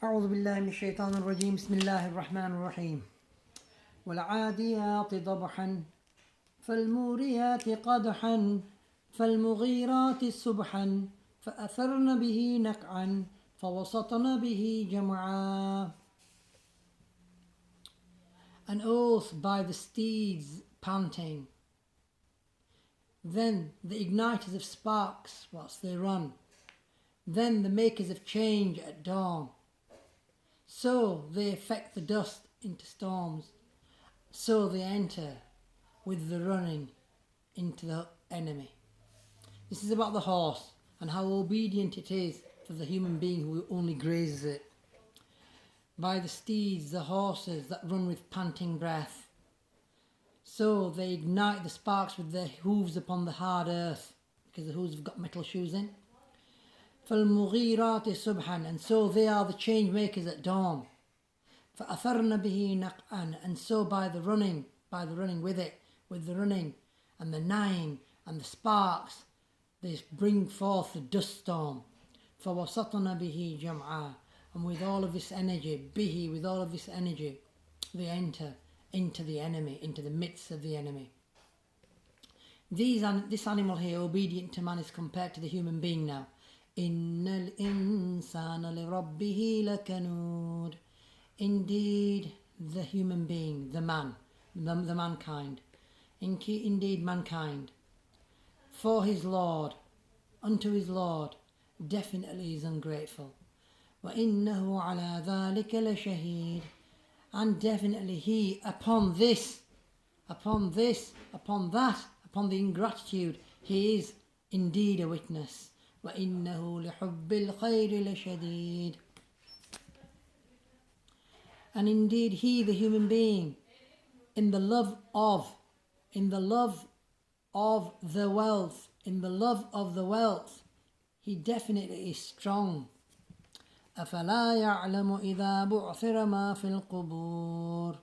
أعوذ بالله من الشيطان الرجيم بسم الله الرحمن الرحيم والعاديات ضبحا فالموريات قدحا فالمغيرات سبحا فأثرن به نقعا فوسطن به جمعا. An oath by the steeds panting, then the igniters of sparks whilst they run, then the makers of change at dawn. So they affect the dust into storms, so they enter with the running into the enemy. This is about the horse and how obedient it is for the human being who only grazes it. By the steeds, the horses that run with panting breath, so they ignite the sparks with their hooves upon the hard earth, because the hooves have got metal shoes in. فَالْمُغِيرَاتِ سُبْحًا, and so they are the change makers at dawn. فَأَثَرْنَ بِهِ نَقْعًا, and so by the running with it, with the running and the neighing and the sparks, they bring forth the dust storm. فَوَسَطْنَ بِهِ جَمْعًا, and with all of this energy, they enter into the enemy, into the midst of the enemy. This animal here, obedient to man, is compared to the human being now. إِنَّ الْإِنسَانَ لِرَبِّهِ لَكَنُودٌ. Indeed, the human being, the man, the mankind, indeed mankind, for his Lord, unto his Lord, definitely is ungrateful. وَإِنَّهُ عَلَى ذَلِكَ لَشَهِيدٌ, and definitely he, upon that, upon the ingratitude, he is indeed a witness. وَإِنَّهُ لِحُبِّ الْخَيْرِ لَشَدِيدٌ. And indeed he, the human being, in the love of the wealth, he definitely is strong. أَفَلَا يَعْلَمُ إِذَا بُعْثِرَ مَا فِي الْقُبُورِ.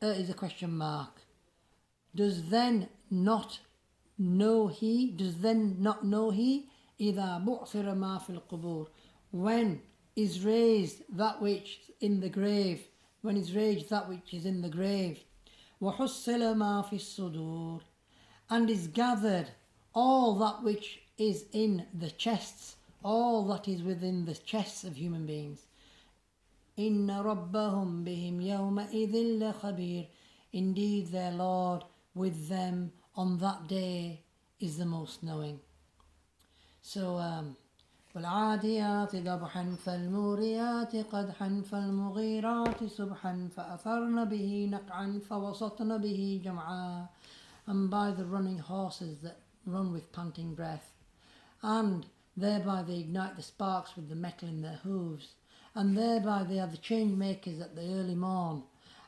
Is a question mark. Does then not know he إِذَا بُعْثِرَ مَا فِي الْقُبُورِ, when is raised that which is in the grave, وَحُصِّلَ مَا فِي الصُّدُورِ, and is gathered all that which is in the chests, all that is within the chests of human beings. إِنَّ رَبَّهُمْ بِهِمْ يَوْمَئِذٍ لَخَبِيرٌ. Indeed their Lord with them on that day is the most knowing. So, وَالْعَادِيَاتِ ضَبْحًا فَالْمُورِيَاتِ قَدْحًا فَالْمُغِيرَاتِ سُبْحًا فَأَثَرْنَ بِهِ نَقْعًا فَوَسَطْنَ بِهِ جَمْعًا. And by the running horses that run with panting breath, and thereby they ignite the sparks with the metal in their hooves, and thereby they are the change makers at the early morn,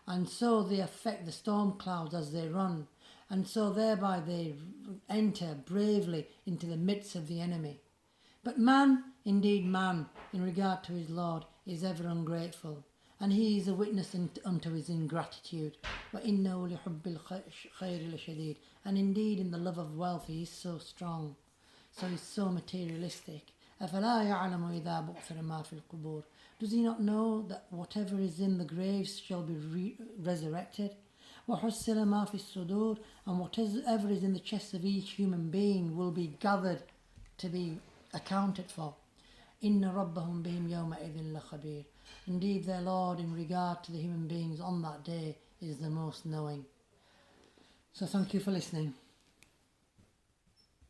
and so they affect the storm clouds as they run, and so thereby they enter bravely into the midst of the enemy. But man, indeed man, in regard to his Lord, is ever ungrateful, and he is a witness unto his ingratitude. وَإِنَّهُ لِحُبِّ الْخَيْرِ لَشَدِيدٌ. And indeed in the love of wealth he is so strong, so he's so materialistic. أَفَلَا يَعْلَمُ إِذَا بُعْثِرَ مَا فِي الْقُبُورِ. Does he not know that whatever is in the graves shall be resurrected? وَحُصِّلَ مَا فِي الصُّدُورِ. And whatever is in the chests of each human being will be gathered to be accounted for. إِنَّ رَبَّهُمْ بِهِمْ يَوْمَئِذٍ لَخَبِيرٌ. Indeed their Lord in regard to the human beings on that day is the most knowing. So thank you for listening.